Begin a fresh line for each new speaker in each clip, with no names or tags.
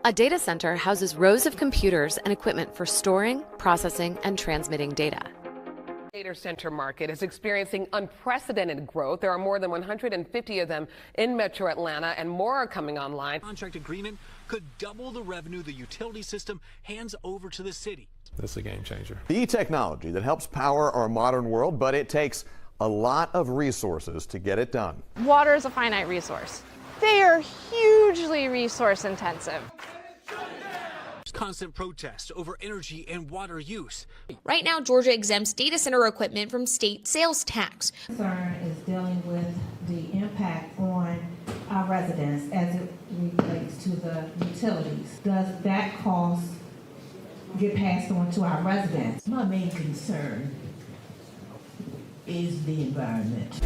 A data center houses rows of computers and equipment for storing, processing, and transmitting data.
Data center market is experiencing unprecedented growth. There are more than 150 of them in Metro Atlanta, and more are coming online.
Contract agreement could double the revenue the utility system hands over to the city.
That's a game changer.
The technology that helps power our modern world, but it takes a lot of resources to get it done.
Water is a finite resource. They are hugely resource intensive.
Constant protests over energy and water use.
Right now, Georgia exempts data center equipment from state sales tax.
Concern is dealing with the impact on our residents as it relates to the utilities. Does that cost get passed on to our residents?
My main concern is the environment.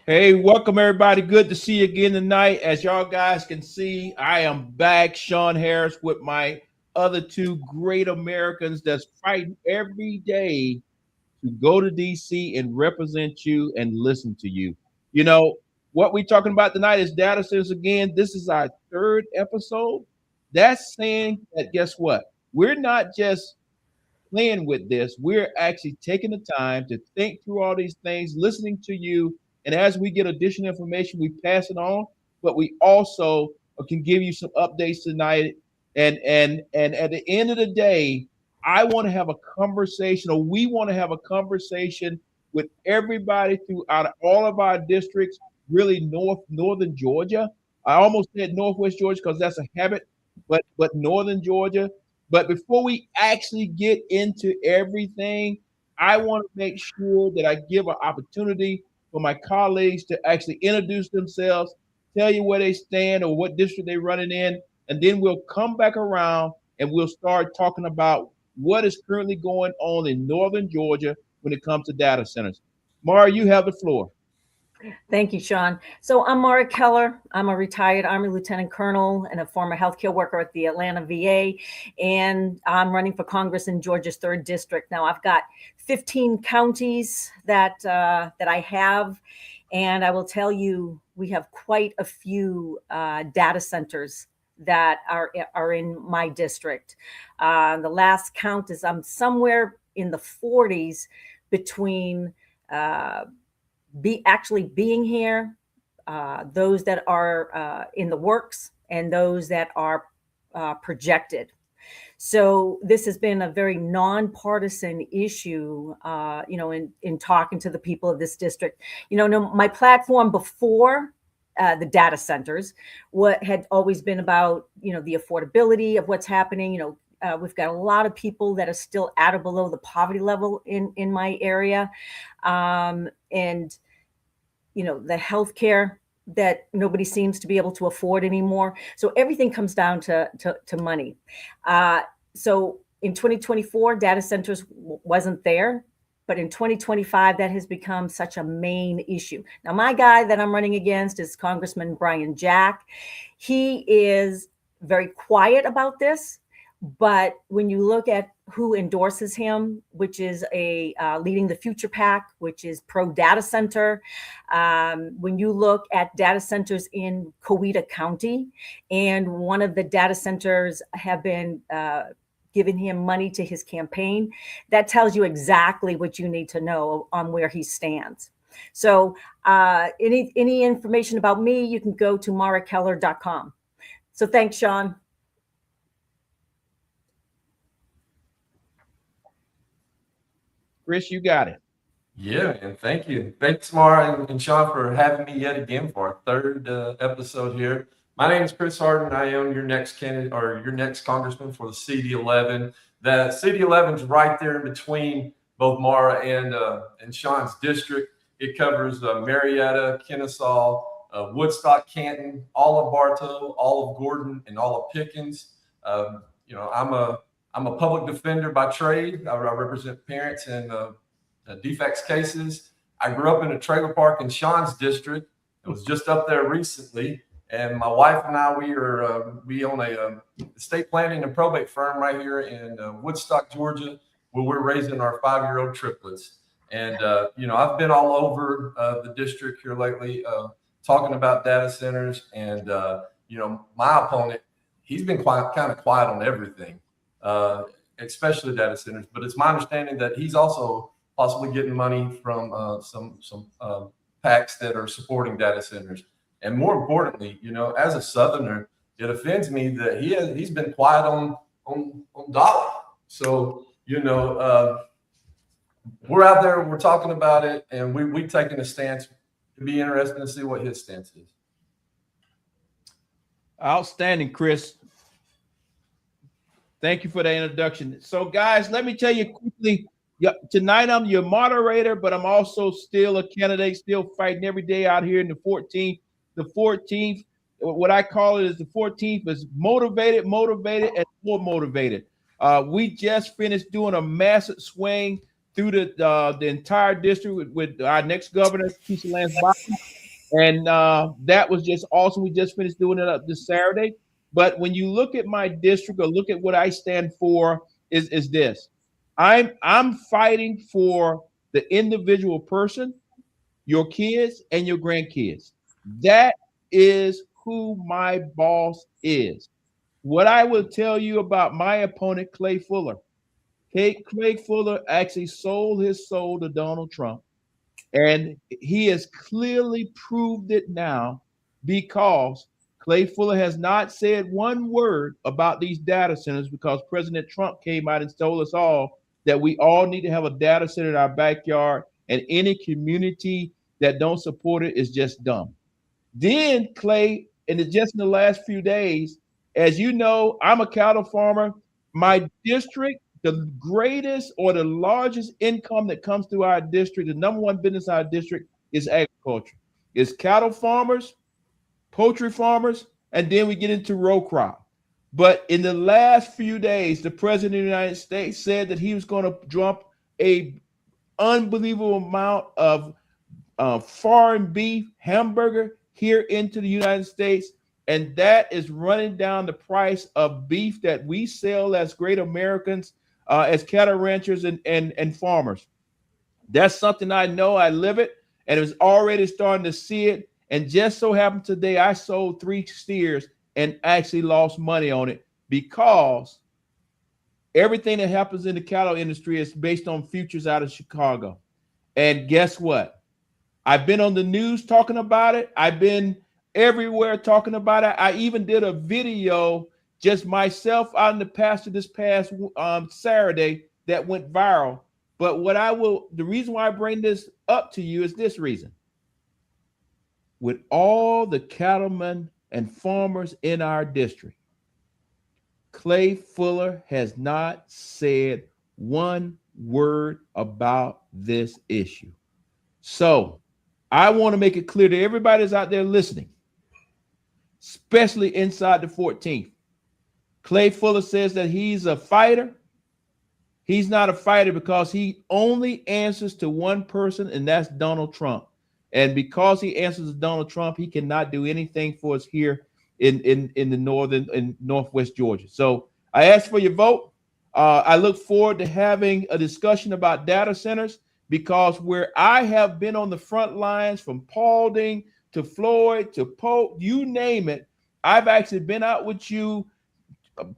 Hey, welcome everybody. Good to see you again tonight. As y'all guys can see, I am back, Sean Harris, with my other two great Americans that's fighting every day to go to DC and represent you and listen to you. You know, what we're talking about tonight is data centers again. This is our third episode. That's saying that, guess what? We're not just playing with this. We're actually taking the time to think through all these things, listening to you. And as we get additional information, we pass it on, but we also can give you some updates tonight. And at the end of the day, I want to have a conversation, or we want to have a conversation with everybody throughout all of our districts, really northern Georgia. I almost said Northwest Georgia because that's a habit, but northern Georgia. But before we actually get into everything, I want to make sure that I give an opportunity for my colleagues to actually introduce themselves, tell you where they stand or what district they're running in, and then we'll come back around and we'll start talking about what is currently going on in northern Georgia when it comes to data centers. Mara, you have the floor.
Thank you, Sean. So I'm Mara Keller. I'm a retired Army Lieutenant Colonel and a former healthcare worker at the Atlanta VA, and I'm running for Congress in Georgia's 3rd District. Now I've got 15 counties that I have, and I will tell you we have quite a few data centers that are in my district. The last count is I'm somewhere in the 40s between actually being here, those that are in the works, and those that are projected. So this has been a very nonpartisan issue, in talking to the people of this district. My platform before the data centers, what had always been about, the affordability of what's happening. We've got a lot of people that are still at or below the poverty level in my area. And, the healthcare that nobody seems to be able to afford anymore. So everything comes down to money. So in 2024, data centers wasn't there. But in 2025, that has become such a main issue. Now, my guy that I'm running against is Congressman Brian Jack. He is very quiet about this. But when you look at who endorses him, which is Leading the Future PAC, which is pro data center, when you look at data centers in Coweta County, and one of the data centers have been giving him money to his campaign, that tells you exactly what you need to know on where he stands. So any information about me, you can go to marakeller.com. So thanks, Sean.
Chris, you got it.
Yeah, and thank you. Thanks, Mara and Sean, for having me yet again for our 3rd episode here. My name is Chris Harden. I am your next candidate, or your next congressman for the CD11. The CD11 is right there in between both Mara and Sean's district. It covers Marietta, Kennesaw, Woodstock, Canton, all of Bartow, all of Gordon, and all of Pickens. I'm a public defender by trade. I represent parents in defects cases. I grew up in a trailer park in Sean's district, I was just up there recently, and my wife and I, we own a estate planning and probate firm right here in Woodstock, Georgia, where we're raising our 5-year-old triplets. And I've been all over the district here lately, talking about data centers. And my opponent, he's been kind of quiet on everything, especially data centers. But it's my understanding that he's also possibly getting money from some PACs that are supporting data centers. And more importantly, as a Southerner, it offends me that he's been quiet on dollar. So we're out there, we're talking about it, and we've taken a stance. It'd be interesting to see what his stance is.
Outstanding, Chris. Thank you for the introduction. So, guys, let me tell you quickly. Tonight I'm your moderator, but I'm also still a candidate, still fighting every day out here in the 14th. The 14th, what I call it is the 14th is motivated, and more motivated. We just finished doing a massive swing through the entire district with our next governor, Keisha Lance Bottom. And that was just awesome. We just finished doing it up this Saturday. But when you look at my district or look at what I stand for, is this. I'm fighting for the individual person, your kids, and your grandkids. That is who my boss is. What I will tell you about my opponent, Clay Fuller. Clay Fuller actually sold his soul to Donald Trump. And he has clearly proved it now because Clay Fuller has not said one word about these data centers because President Trump came out and told us all that we all need to have a data center in our backyard, and any community that don't support it is just dumb. Then Clay, just in the last few days, as you know, I'm a cattle farmer. My district, the greatest or the largest income that comes through our district, the number one business in our district is agriculture. It's cattle farmers, poultry farmers, and then we get into row crop. But in the last few days, the president of the United States said that he was going to drop a unbelievable amount of foreign beef hamburger here into the United States. And that is running down the price of beef that we sell as great Americans, as cattle ranchers and farmers. That's something I know. I live it, and it was already starting to see it. And just so happened today, I sold 3 steers and actually lost money on it because everything that happens in the cattle industry is based on futures out of Chicago. And guess what? I've been on the news talking about it. I've been everywhere talking about it. I even did a video just myself out in the pasture this past Saturday that went viral. But the reason why I bring this up to you is this reason. With all the cattlemen and farmers in our district, Clay Fuller has not said one word about this issue. So I want to make it clear to everybody that's out there listening, especially inside the 14th. Clay Fuller says that he's a fighter. He's not a fighter because he only answers to one person, and that's Donald Trump. And because he answers to Donald Trump, he cannot do anything for us here in the northern and northwest Georgia. So I ask for your vote. I look forward to having a discussion about data centers because where I have been on the front lines from Paulding to Floyd to Pope, you name it, I've actually been out with you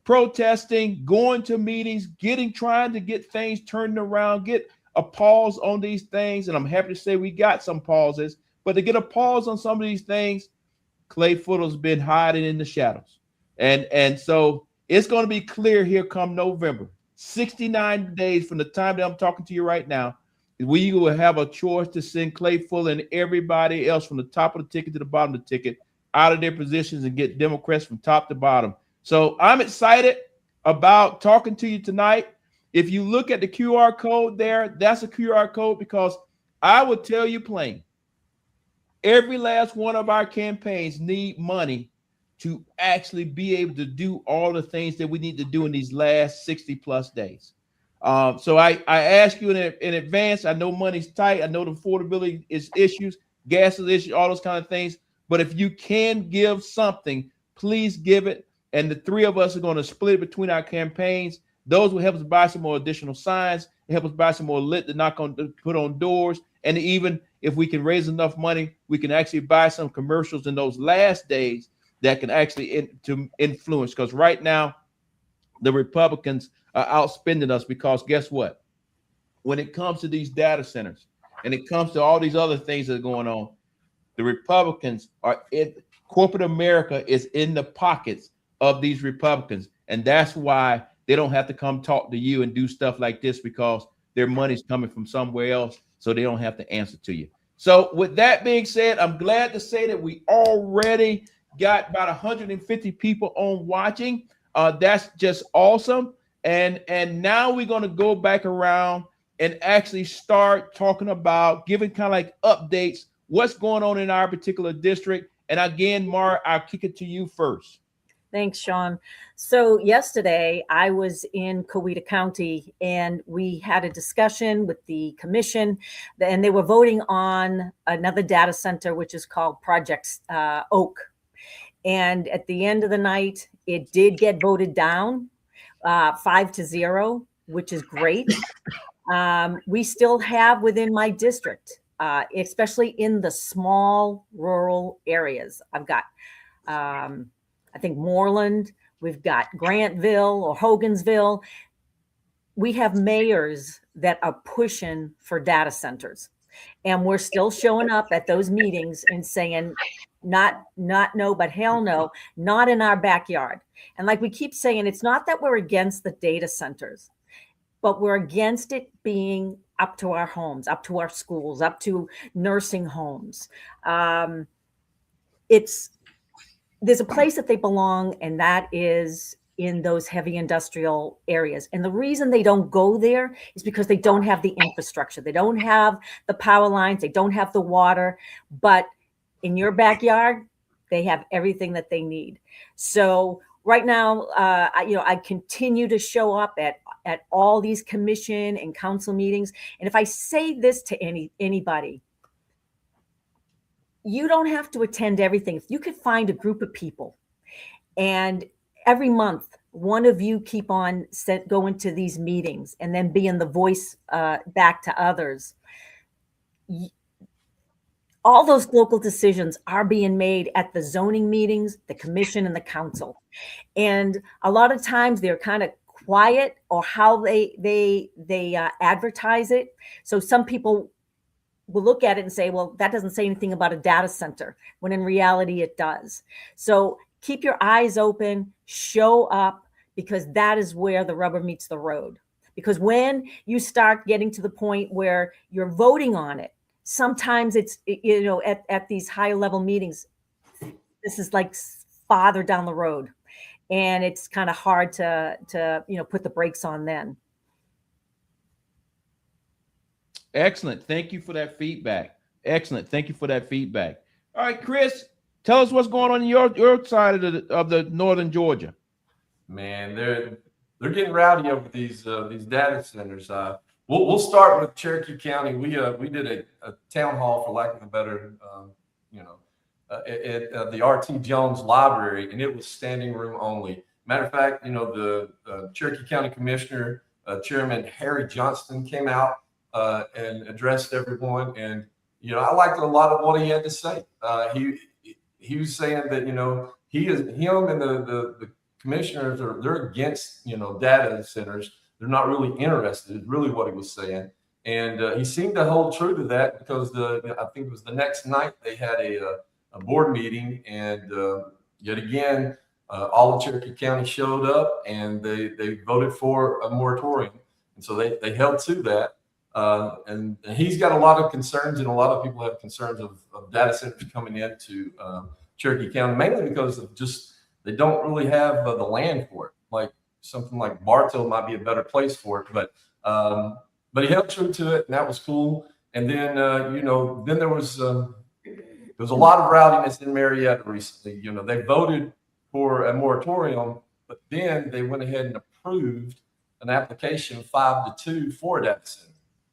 protesting, going to meetings, trying to get things turned around, get a pause on these things. And I'm happy to say we got some pauses, but to get a pause on some of these things, Clay Fuller's been hiding in the shadows. And so it's going to be clear here come November, 69 days from the time that I'm talking to you right now, we will have a choice to send Clay Fuller and everybody else from the top of the ticket to the bottom of the ticket out of their positions and get Democrats from top to bottom. So I'm excited about talking to you tonight. If you look at the QR code there, that's a QR code because I will tell you plain, every last one of our campaigns need money to actually be able to do all the things that we need to do in these last 60 plus days. So I ask you in advance, I know money's tight. I know the affordability is issues. gas is issue, all those kind of things. But if you can give something, please give it. And the three of us are going to split it between our campaigns. Those will help us buy some more additional signs, help us buy some more lit to put on doors. And even if we can raise enough money, we can actually buy some commercials in those last days that can actually influence. Because right now, the Republicans are outspending us, because guess what? When it comes to these data centers and it comes to all these other things that are going on, the Republicans are in corporate America is in the pockets of these Republicans. And that's why they don't have to come talk to you and do stuff like this, because their money's coming from somewhere else. So they don't have to answer to you. So with that being said, I'm glad to say that we already got about 150 people on watching. That's just awesome. And now we're going to go back around and actually start talking about giving kind of like updates, what's going on in our particular district. And again, Mara, I'll kick it to you first.
Thanks, Sean. So yesterday I was in Coweta County and we had a discussion with the commission, and they were voting on another data center, which is called Project Oak. And at the end of the night, it did get voted down 5-0, which is great. We still have within my district, especially in the small rural areas. I've got, I think, Moreland, we've got Grantville or Hogansville. We have mayors that are pushing for data centers, and we're still showing up at those meetings and saying, not no, but hell no, not in our backyard. And like we keep saying, it's not that we're against the data centers, but we're against it being up to our homes, up to our schools, up to nursing homes. There's a place that they belong, and that is in those heavy industrial areas. And the reason they don't go there is because they don't have the infrastructure. They don't have the power lines. They don't have the water. But in your backyard, they have everything that they need. So right now, I continue to show up at all these commission and council meetings. And if I say this to anybody, you don't have to attend everything. If you could find a group of people, and every month, one of you keep on going to these meetings and then being the voice back to others. All those local decisions are being made at the zoning meetings, the commission, and the council. And a lot of times they're kind of quiet, or how they advertise it. So some people will look at it and say, well, that doesn't say anything about a data center, when in reality it does. So keep your eyes open, show up, because that is where the rubber meets the road. Because when you start getting to the point where you're voting on it, sometimes it's, at these higher level meetings, this is like farther down the road, and it's kind of hard to put the brakes on then.
Excellent. Thank you for that feedback. Excellent. Thank you for that feedback. All right, Chris, tell us what's going on your side of the northern Georgia.
Man, they're getting rowdy over these data centers. We'll start with Cherokee County. We did a town hall, for lack of a better, at the R.T. Jones Library, and it was standing room only. Matter of fact, the Cherokee County Commissioner, Chairman Harry Johnston, came out and addressed everyone, and I liked a lot of what he had to say. He was saying that him and the commissioners they're against data centers. They're not really interested, is really what he was saying. And he seemed to hold true to that, because I think it was the next night they had a board meeting, and yet again, all of Cherokee County showed up, and they voted for a moratorium. And so they held to that. And he's got a lot of concerns, and a lot of people have concerns of data centers coming into Cherokee County, mainly because of just they don't really have the land for it. Like something like Bartow might be a better place for it, but he held true to it, and that was cool. And then then there was a lot of rowdiness in Marietta recently. They voted for a moratorium, but then they went ahead and approved an application 5-2 for a data center.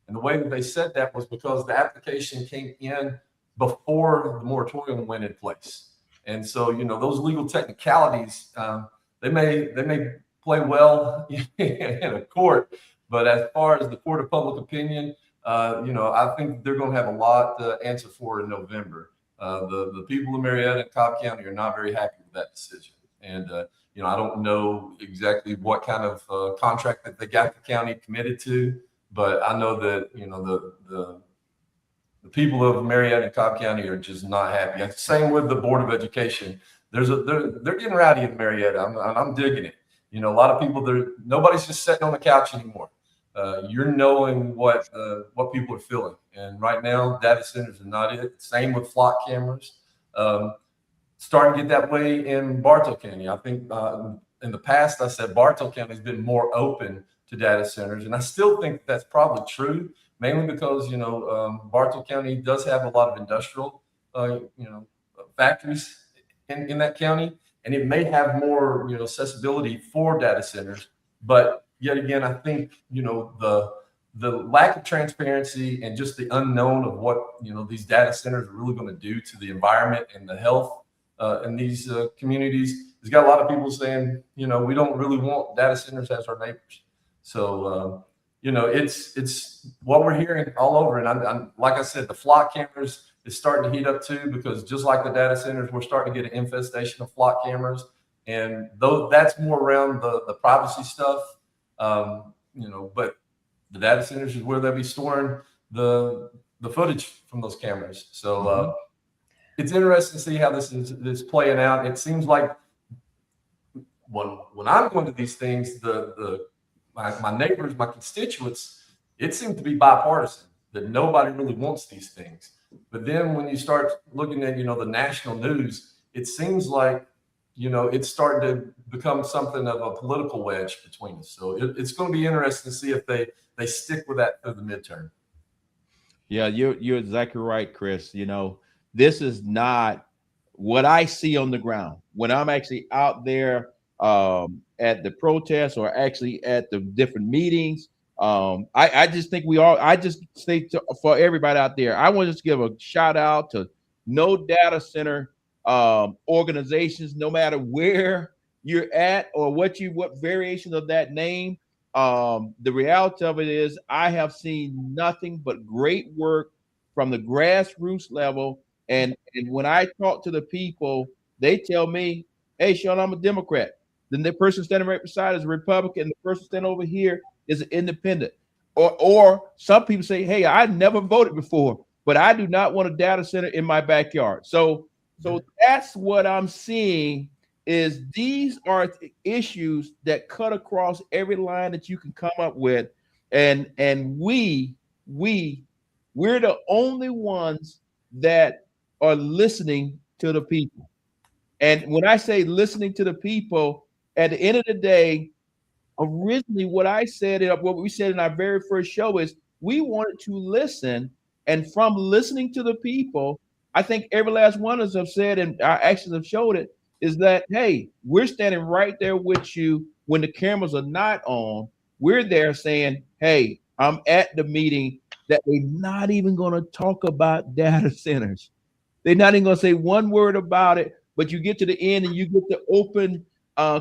And the way that they said that was because the application came in before the moratorium went in place. And so, those legal technicalities, they may play well in a court, but as far as the court of public opinion, I think they're going to have a lot to answer for in November. The people of Marietta and Cobb County are not very happy with that decision. And, I don't know exactly what kind of contract that they got the county committed to, but I know that, the people of Marietta and Cobb County are just not happy. And same with the Board of Education. They're getting rowdy in Marietta. I'm digging it. A lot of people, nobody's just sitting on the couch anymore. You're knowing what people are feeling. And right now, data centers are not it. Same with flock cameras. Starting to get that way in Bartow County. I think in the past, I said Bartow County has been more open to data centers. And I still think that's probably true, mainly because, Bartow County does have a lot of industrial, factories in that county. And it may have more, accessibility for data centers. But yet again, I think, the lack of transparency and just the unknown of what, these data centers are really going to do to the environment and the health in these communities has got a lot of people saying, we don't really want data centers as our neighbors. So, it's what we're hearing all over. And I'm like I said, the flock cameras is starting to heat up too, because just like the data centers, we're starting to get an infestation of flock cameras. And though that's more around the privacy stuff, but the data centers is where they'll be storing the footage from those cameras. So it's interesting to see how this is playing out. It seems like when I'm going to these things, my neighbors, my constituents, it seems to be bipartisan, that nobody really wants these things. But then when you start looking at, the national news, it seems like, it's starting to become something of a political wedge between us. So it's going to be interesting to see if they stick with that through the midterm.
Yeah, you're exactly right, Chris. This is not what I see on the ground when I'm actually out there at the protests or actually at the different meetings. I just think I just say for everybody out there, I want to just give a shout out to no data center organizations, no matter where you're at or what variation of that name. The reality of it is I have seen nothing but great work from the grassroots level. And when I talk to the people, they tell me, hey, Sean, I'm a Democrat. Then the person standing right beside is a Republican. The person standing over here is an independent. Or some people say, hey, I never voted before, but I do not want a data center in my backyard. So that's what I'm seeing is these are issues that cut across every line that you can come up with. And we're the only ones that are listening to the people. And when I say listening to the people, at the end of the day, originally what we said in our very first show is we wanted to listen. And from listening to the people, I think every last one of us have said, and our actions have showed it, is that, hey, we're standing right there with you when the cameras are not on. We're there saying, hey, I'm at the meeting that they're not even going to talk about data centers. They're not even going to say one word about it, but you get to the end and you get the open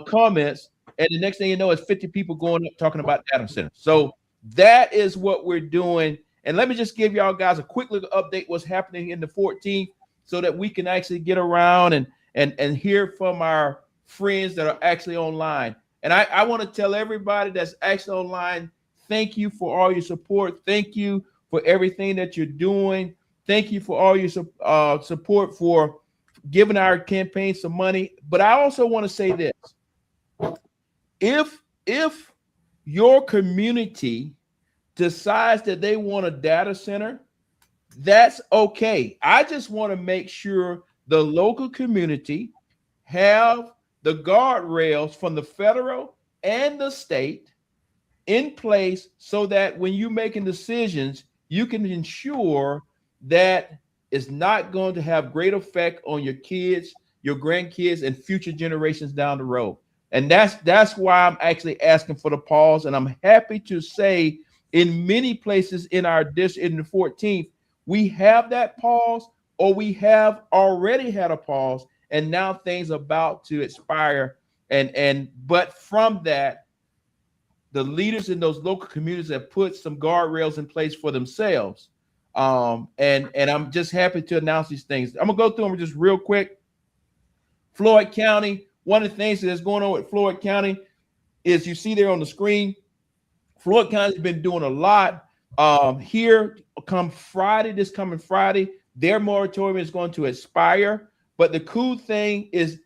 comments, and the next thing you know, it's 50 people going up talking about data centers. So that is what we're doing. And let me just give y'all guys a quick little update what's happening in the 14th so that we can actually get around and hear from our friends that are actually online. And I want to tell everybody that's actually online, thank you for all your support. Thank you for everything that you're doing. Thank you for all your support for giving our campaign some money. But I also want to say this. If your community decides that they want a data center, that's okay. I just want to make sure the local community have the guardrails from the federal and the state in place so that when you're making decisions, you can ensure that it's not going to have great effect on your kids, your grandkids, and future generations down the road. And that's why I'm actually asking for the pause. And I'm happy to say in many places in our district, in the 14th, we have that pause, or we have already had a pause and now things are about to expire. But from that, the leaders in those local communities have put some guardrails in place for themselves. And I'm just happy to announce these things. I'm gonna go through them just real quick. Floyd County, one of the things that's going on with Floyd County is you see there on the screen, Floyd County's been doing a lot. Here come Friday, this coming Friday, their moratorium is going to expire. But the cool thing is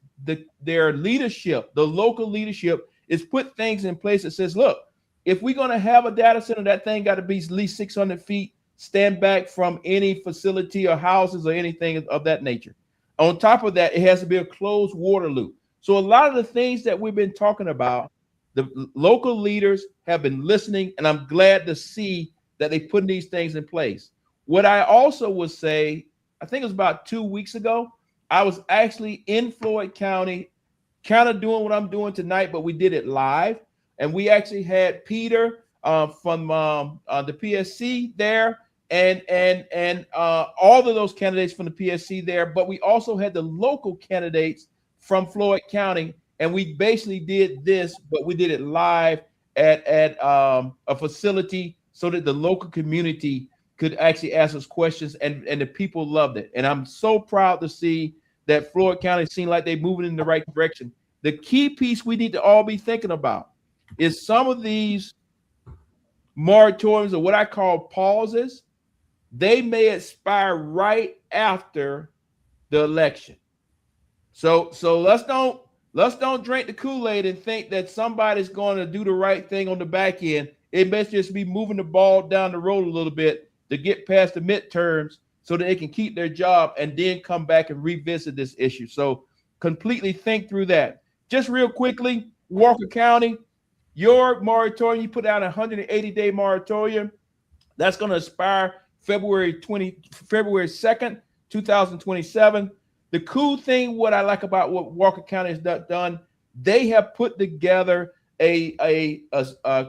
their leadership, the local leadership, is put things in place that says, look, if we're going to have a data center, that thing got to be at least 600 feet, stand back from any facility or houses or anything of that nature. On top of that, it has to be a closed water loop. So a lot of the things that we've been talking about, the local leaders have been listening, and I'm glad to see that they put these things in place. What I also would say, I think it was about 2 weeks ago, I was actually in Floyd County, kind of doing what I'm doing tonight, but we did it live. And we actually had Peter from the PSC there, and all of those candidates from the PSC there. But we also had the local candidates from Floyd County, and we basically did this, but we did it live at a facility so that the local community could actually ask us questions, and the people loved it. And I'm so proud to see that Floyd County seemed like they're moving in the right direction. The key piece we need to all be thinking about is some of these moratoriums, or what I call pauses, they may expire right after the election. So let's don't drink the Kool-Aid and think that somebody's going to do the right thing on the back end. It may just be moving the ball down the road a little bit to get past the midterms so that they can keep their job and then come back and revisit this issue. So completely think through that. Just real quickly, Walker County, your moratorium, you put out a 180-day moratorium. That's going to expire February 2nd, 2027. The cool thing, what I like about what Walker County has done, they have put together a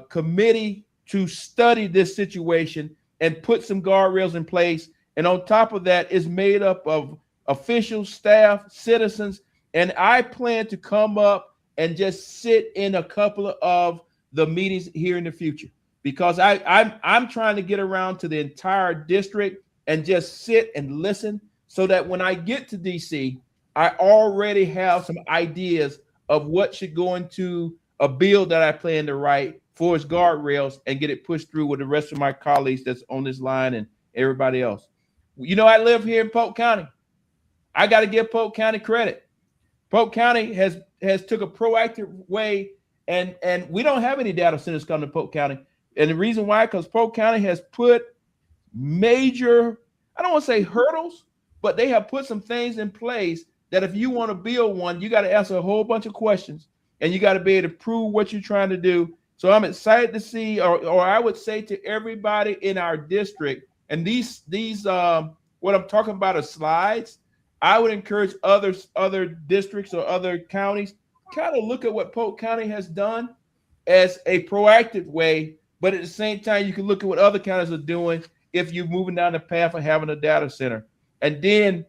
committee to study this situation and put some guardrails in place. And on top of that, is made up of officials, staff, citizens. And I plan to come up and just sit in a couple of the meetings here in the future, because I'm trying to get around to the entire district and just sit and listen, so that when I get to DC, I already have some ideas of what should go into a bill that I plan to write for its guardrails and get it pushed through with the rest of my colleagues that's on this line and everybody else. You know, I live here in Polk County. I got to give Polk County credit. Polk County has took a proactive way, and we don't have any data centers coming to Polk County. And the reason why, because Polk County has put major, I don't want to say hurdles, but they have put some things in place that if you want to build one, you got to answer a whole bunch of questions, and you got to be able to prove what you're trying to do. So I'm excited to see, or I would say to everybody in our district, and these what I'm talking about are slides. I would encourage other districts or other counties kind of look at what Polk County has done as a proactive way, but at the same time, you can look at what other counties are doing if you're moving down the path of having a data center. And then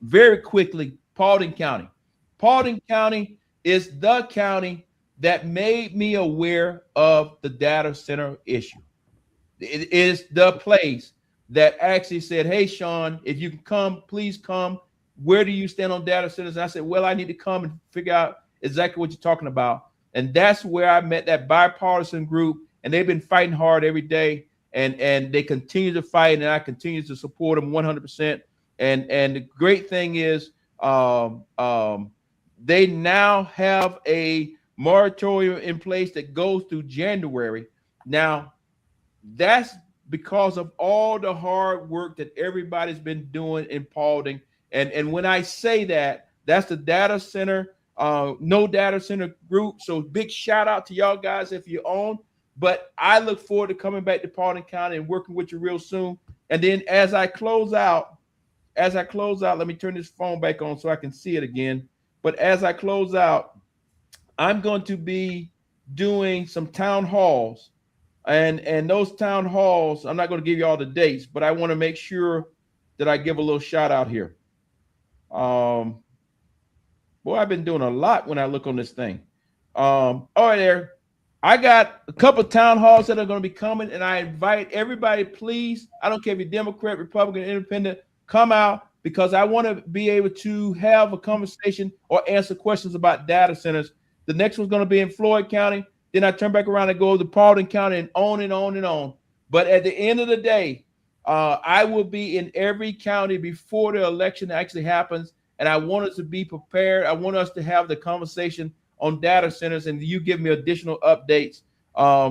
very quickly, Paulding County. Paulding County is the county that made me aware of the data center issue. It is the place that actually said, hey, Sean, if you can come, please come. Where do you stand on data centers? And I said, well, I need to come and figure out exactly what you're talking about. And that's where I met that bipartisan group, and they've been fighting hard every day, and they continue to fight, and I continue to support them 100%. And the great thing is they now have a moratorium in place that goes through January. Now, that's because of all the hard work that everybody's been doing in Paulding. And when I say that, that's the data center, no data center group. So big shout out to y'all guys if you own. But I look forward to coming back to Paulding County and working with you real soon. And then as I close out, let me turn this phone back on so I can see it again. But as I close out, I'm going to be doing some town halls. And those town halls, I'm not going to give you all the dates, but I want to make sure that I give a little shout out here. Boy, I've been doing a lot when I look on this thing. All right, there. I got a couple of town halls that are going to be coming, and I invite everybody, please. I don't care if you're Democrat, Republican, Independent, come out, because I want to be able to have a conversation or answer questions about data centers. The next one's going to be in Floyd County. Then I turn back around and go to Paulding County, and on and on and on. But at the end of the day, I will be in every county before the election actually happens, and I want us to be prepared. I want us to have the conversation on data centers, and you give me additional updates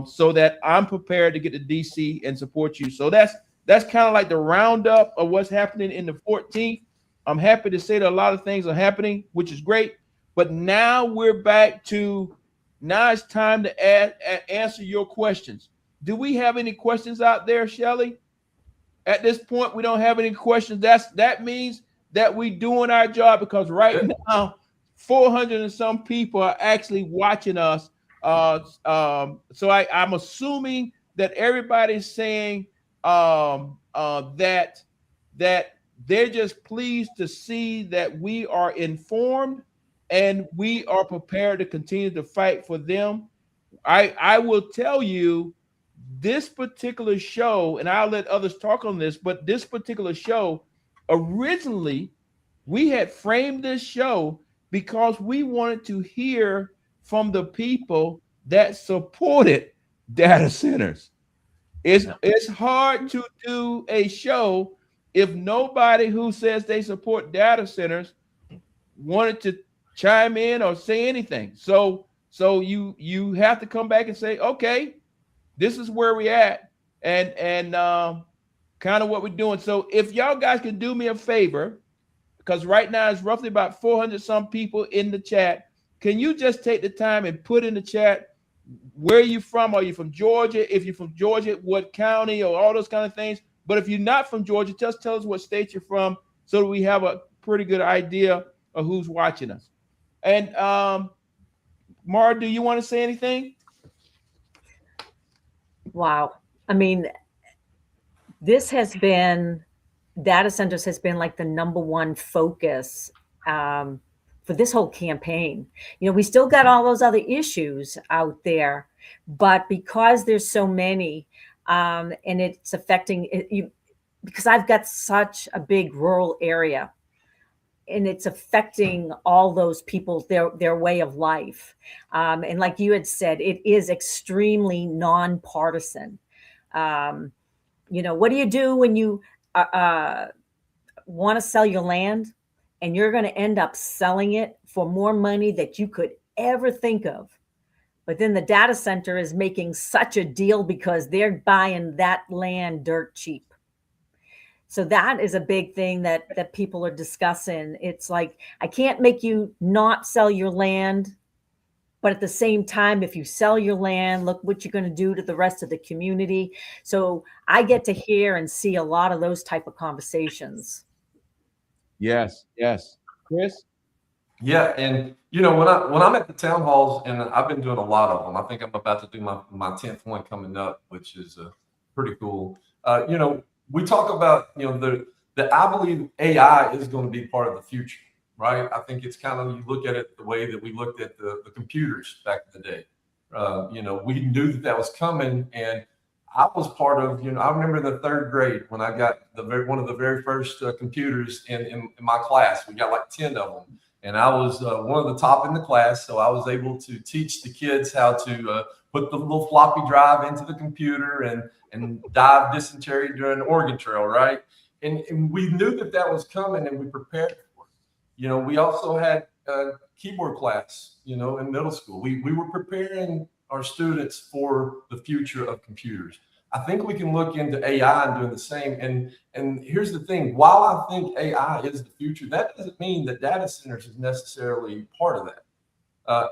so that I'm prepared to get to DC and support you. So that's kind of like the roundup of what's happening in the 14th. I'm happy to say that a lot of things are happening, which is great. But now we're back to, now it's time to answer your questions. Do we have any questions out there, Shelley? At this point, we don't have any questions. That means that we're doing our job, because right now, 400 and some people are actually watching us. So I'm assuming that everybody's saying that they're just pleased to see that we are informed and we are prepared to continue to fight for them. I will tell you, this particular show, and I'll let others talk on this, but this particular show, originally, we had framed this show because we wanted to hear from the people that supported data centers. It's hard to do a show if nobody who says they support data centers wanted to chime in or say anything. So you have to come back and say, okay, this is where we're at, and kind of what we're doing. So if y'all guys can do me a favor, because right now it's roughly about 400 some people in the chat, can you just take the time and put in the chat where you from? Are you from Georgia? If you're from Georgia, what county, or all those kind of things. But if you're not from Georgia, just tell us what state you're from so that we have a pretty good idea of who's watching us. And Mara, do you want to say anything?
Wow. I mean, this has been, data centers has been like the #1 focus for this whole campaign. You know, we still got all those other issues out there, but because there's so many, and it's affecting it, because I've got such a big rural area, and it's affecting all those people, their way of life. And like you had said, it is extremely nonpartisan. You know, what do you do when you want to sell your land and you're going to end up selling it for more money that you could ever think of? But then the data center is making such a deal because they're buying that land dirt cheap. So that is a big thing that people are discussing. It's like, I can't make you not sell your land, but at the same time, if you sell your land, look what you're going to do to the rest of the community. So I get to hear and see a lot of those type of conversations.
Yes. Chris?
Yeah, and you know, when I'm at the town halls, and I've been doing a lot of them. I think I'm about to do my 10th one coming up, which is pretty cool. You know, we talk about, you know, I believe AI is going to be part of the future, right? I think it's kind of, you look at it the way that we looked at the computers back in the day. You know, we knew that was coming, and I was part of, you know, I remember in the 3rd grade when I got one of the very first computers in my class. We got like 10 of them. And I was one of the top in the class, so I was able to teach the kids how to put the little floppy drive into the computer and dive dysentery during the Oregon Trail, right? And we knew that was coming, and we prepared for it. You know, we also had keyboard class, you know, in middle school. We were preparing our students for the future of computers. I think we can look into AI and doing the same. And here's the thing, while I think AI is the future, that doesn't mean that data centers is necessarily part of that.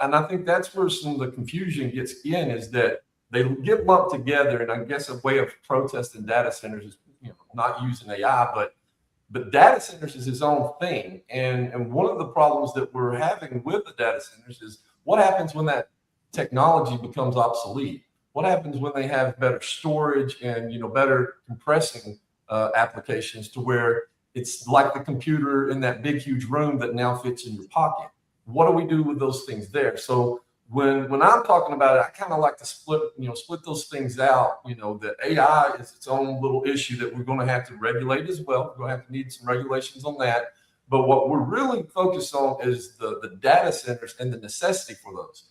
And I think that's where some of the confusion gets in, is that they get lumped together. And I guess a way of protesting data centers is, you know, not using AI, but data centers is its own thing. And one of the problems that we're having with the data centers is what happens when that technology becomes obsolete. What happens when they have better storage and, you know, better compressing applications, to where It's like the computer in that big, huge room that now fits in your pocket. What do we do with those things there? So when I'm talking about it, I kind of like to split those things out. That AI is its own little issue that we're going to have to regulate as well. We're going to have to need some regulations on that. But what we're really focused on is the data centers and the necessity for those.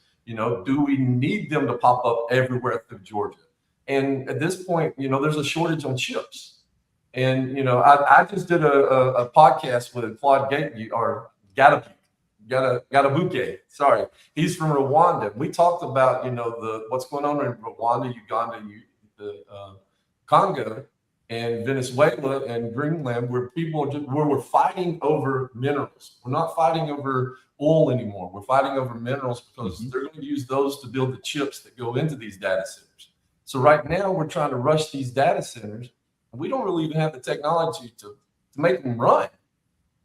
Do we need them to pop up everywhere through Georgia? And at this point, there's a shortage on chips. And I just did a podcast with Claude Gatabuke. Sorry, he's from Rwanda. We talked about what's going on in Rwanda, Uganda, Congo, and Venezuela and Greenland, where we're fighting over minerals. We're not fighting over oil anymore. We're fighting over minerals because they're going to use those to build the chips that go into these data centers. So right now we're trying to rush these data centers. We don't really even have the technology to make them run.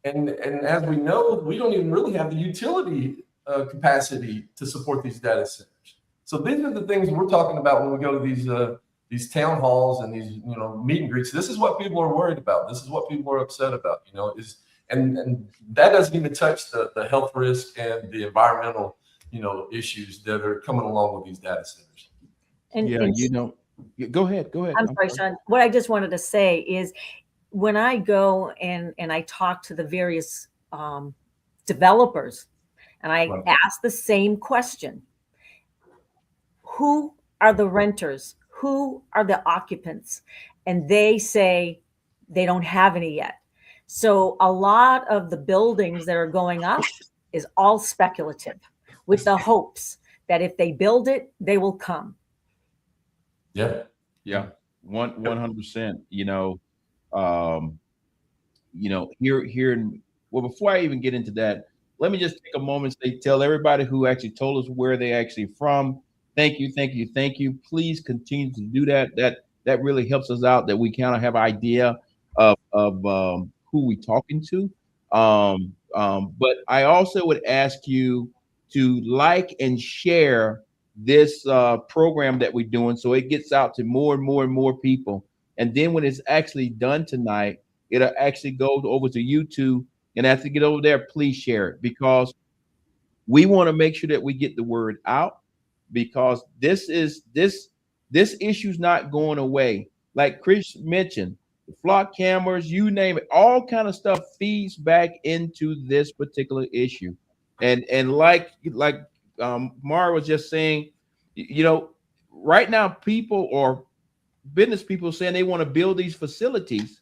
And as we know, we don't even really have the utility capacity to support these data centers. So these are the things we're talking about when we go to these town halls and these meet and greets. This is what people are worried about. This is what people are upset about. And that doesn't even touch the health risk and the environmental issues that are coming along with these data centers.
Go ahead.
I'm sorry, Sean. What I just wanted to say is, when I go and I talk to the various developers, and I ask the same question: who are the renters? Who are the occupants? And they say they don't have any yet. So a lot of the buildings that are going up is all speculative, with the hopes that if they build it, they will come.
Yeah.
100%. Before I even get into that, let me just take a moment to tell everybody who actually told us where they actually from. Thank you. Please continue to do that. That really helps us out, that we kind of have an idea of who we talking to. But I also would ask you to like and share this program that we're doing, so it gets out to more and more people. And then when it's actually done tonight, it'll actually go over to YouTube. And after you get over there, please share it, because we want to make sure that we get the word out, because this issue's not going away. Like Chris mentioned, the flock cameras, you name it, all kind of stuff feeds back into this particular issue. And like Mara was just saying, right now people or business people saying they want to build these facilities,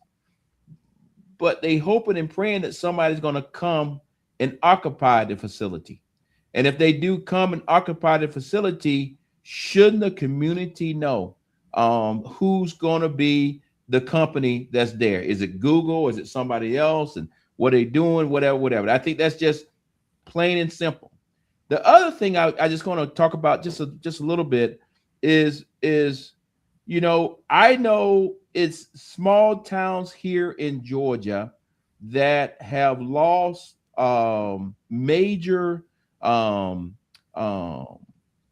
but they hoping and praying that somebody's going to come and occupy the facility. And if they do come and occupy the facility, shouldn't the community know who's going to be the company that's there? Is it Google? Is it somebody else? And what they doing? Whatever. I think that's just plain and simple. The other thing I just want to talk about just a little bit is I know it's small towns here in Georgia that have lost major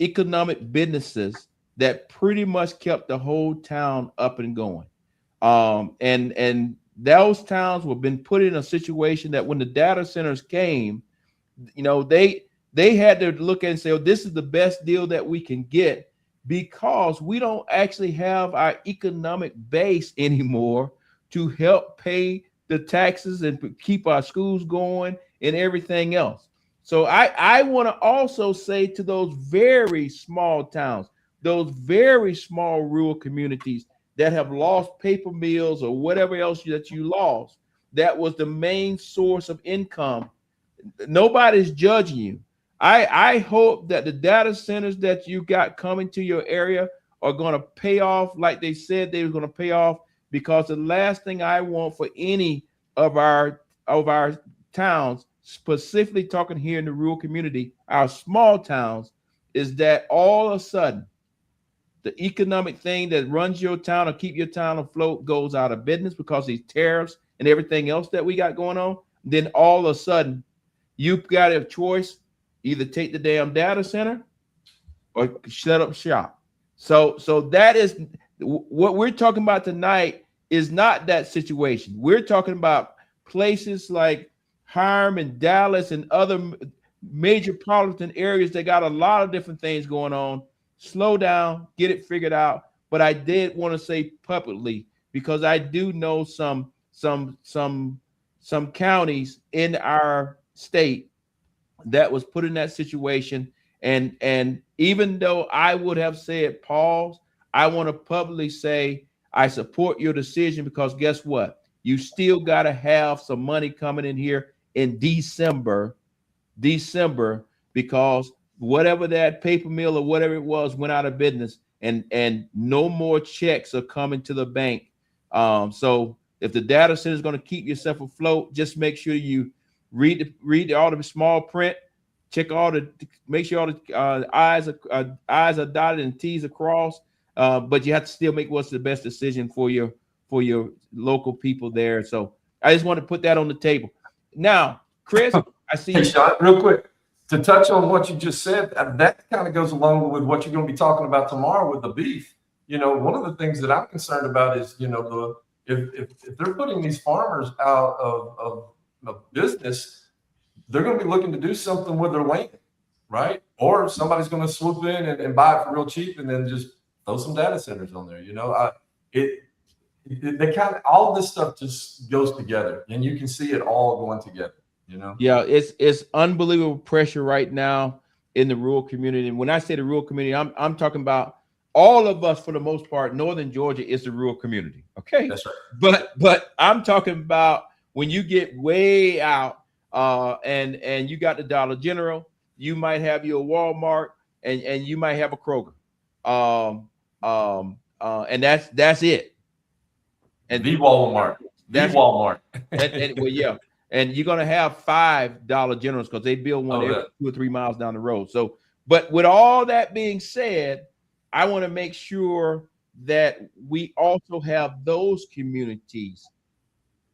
economic businesses that pretty much kept the whole town up and going. And those towns have been put in a situation that when the data centers came, they had to look at and say, oh, this is the best deal that we can get, because we don't actually have our economic base anymore to help pay the taxes and keep our schools going and everything else. So I want to also say to those very small towns, those very small rural communities that have lost paper mills or whatever else that you lost, that was the main source of income. Nobody's judging you. I hope that the data centers that you got coming to your area are going to pay off like they said they were going to pay off, because the last thing I want for any of our towns, specifically talking here in the rural community, our small towns, is that all of a sudden the economic thing that runs your town or keep your town afloat goes out of business because of these tariffs and everything else that we got going on. Then all of a sudden you've got a choice: either take the damn data center or shut up shop. So that is what we're talking about tonight, is not that situation. We're talking about places like Hiram and Dallas and other major metropolitan areas that got a lot of different things going on. Slow down, get it figured out. But I did want to say publicly, because I do know some counties in our state that was put in that situation. And even though I would have said pause, I want to publicly say I support your decision, because guess what? You still got to have some money coming in here in December, because whatever that paper mill or whatever it was went out of business, and no more checks are coming to the bank. So if the data center is going to keep yourself afloat, just make sure you read all the small print, check make sure all the I's are dotted and T's are crossed. But you have to still make what's the best decision for your local people there. So I just want to put that on the table. Now, Chris, I see.
Hey, Sean, real quick, to touch on what you just said, that kind of goes along with what you're going to be talking about tomorrow with the beef. One of the things that I'm concerned about is, if they're putting these farmers out of business, they're going to be looking to do something with their land, right? Or somebody's going to swoop in and buy it for real cheap and then just throw some data centers on there. They kind of, all this stuff just goes together, and you can see it all going together.
Yeah, it's unbelievable pressure right now in the rural community. And when I say the rural community, I'm talking about all of us for the most part. Northern Georgia is the rural community. Okay,
that's right.
But I'm talking about when you get way out, and you got the Dollar General, you might have your Walmart, and you might have a Kroger, and that's it. And
the Walmart,
and well, yeah. And you're going to have $5 Generals, because they build one every 2 or 3 miles down the road. So, but with all that being said, I want to make sure that we also have those communities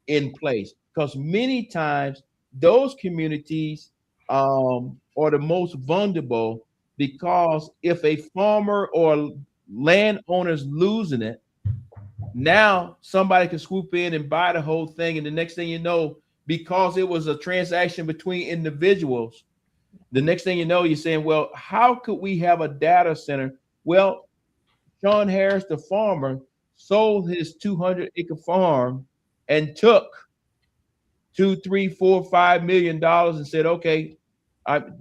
in place, because many times those communities are the most vulnerable, because if a farmer or landowner's losing it, now somebody can swoop in and buy the whole thing. And the next thing you know, because it was a transaction between individuals, the next thing you know, you're saying, well, how could we have a data center? Well, Sean Harris, the farmer, sold his 200-acre farm and took $2, $3, $4, $5 million and said, okay,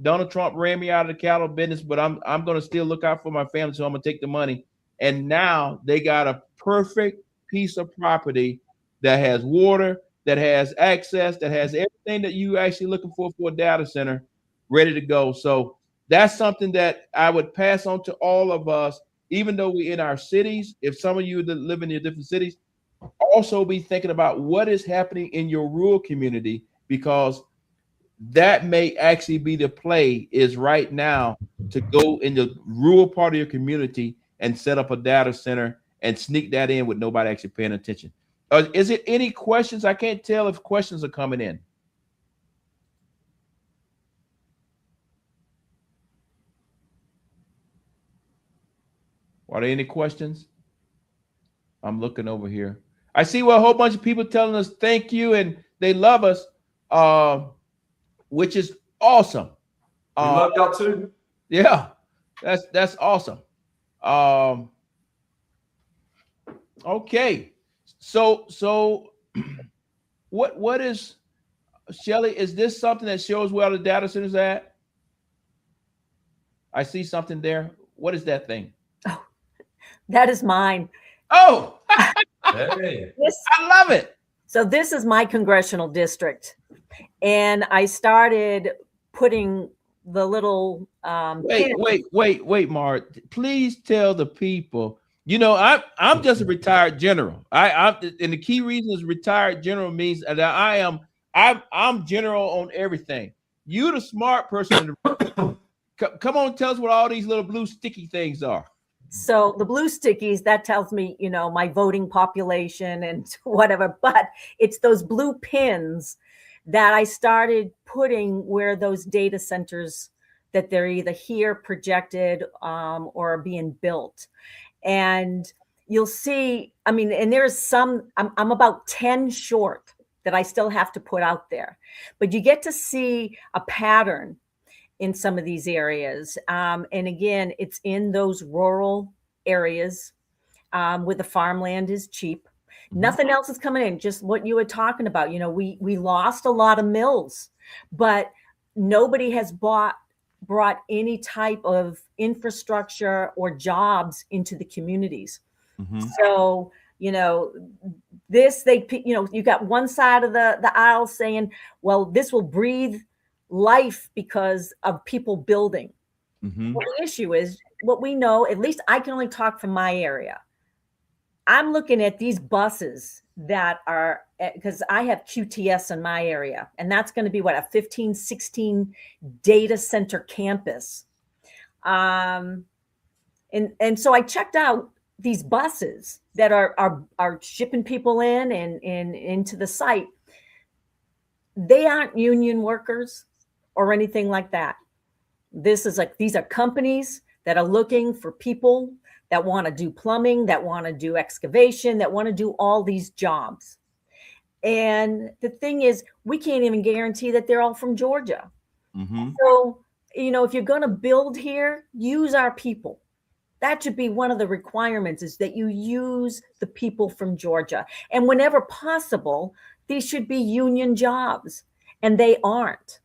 Donald Trump ran me out of the cattle business, but I'm going to still look out for my family, so I'm going to take the money. And now they got a perfect piece of property that has water, that has access, that has everything that you actually looking for a data center, ready to go. So that's something that I would pass on to all of us, even though we're in our cities. If some of you that live in your different cities, also be thinking about what is happening in your rural community, because that may actually be the play is right now to go in the rural part of your community and set up a data center and sneak that in with nobody actually paying attention. Is it any questions? I can't tell if questions are coming in. Are there any questions? I'm looking over here. I see a whole bunch of people telling us thank you and they love us, which is awesome.
We love y'all too.
Yeah, that's awesome. Okay, so what is, Shelly, is this something that shows where the data centers at? I see something there. What is that thing?
Oh, that is mine.
Oh,
hey.
I love it.
So this is my congressional district, and I started putting the little
wait, Mark. Please tell the people. I'm just a retired general. And the key reason is retired general means that I'm general on everything. You the smart person. Come on, tell us what all these little blue sticky things are.
So the blue stickies, that tells me, my voting population and whatever, but it's those blue pins that I started putting where those data centers, that they're either here projected or being built. And you'll see, and there's some, I'm about 10 short that I still have to put out there. But you get to see a pattern in some of these areas. And again, it's in those rural areas where the farmland is cheap. Nothing else is coming in, just what you were talking about. You know, we lost a lot of mills, but nobody has brought any type of infrastructure or jobs into the communities. So, you know, you got one side of the aisle saying, well, this will breathe life because of people building. Well, the issue is what we know, at least I can only talk from my area. I'm looking at these buses that are, because I have QTS in my area, and that's going to be what, a 15, 16 data center campus. And so I checked out these buses that are shipping people in and into the site. They aren't union workers or anything like that. This is like, these are companies that are looking for people that want to do plumbing, that want to do excavation, that want to do all these jobs. And the thing is, we can't even guarantee that they're all from Georgia. So, you know, if you're going to build here, use our people. That should be one of the requirements, is that you use the people from Georgia. And whenever possible, these should be union jobs, and they aren't.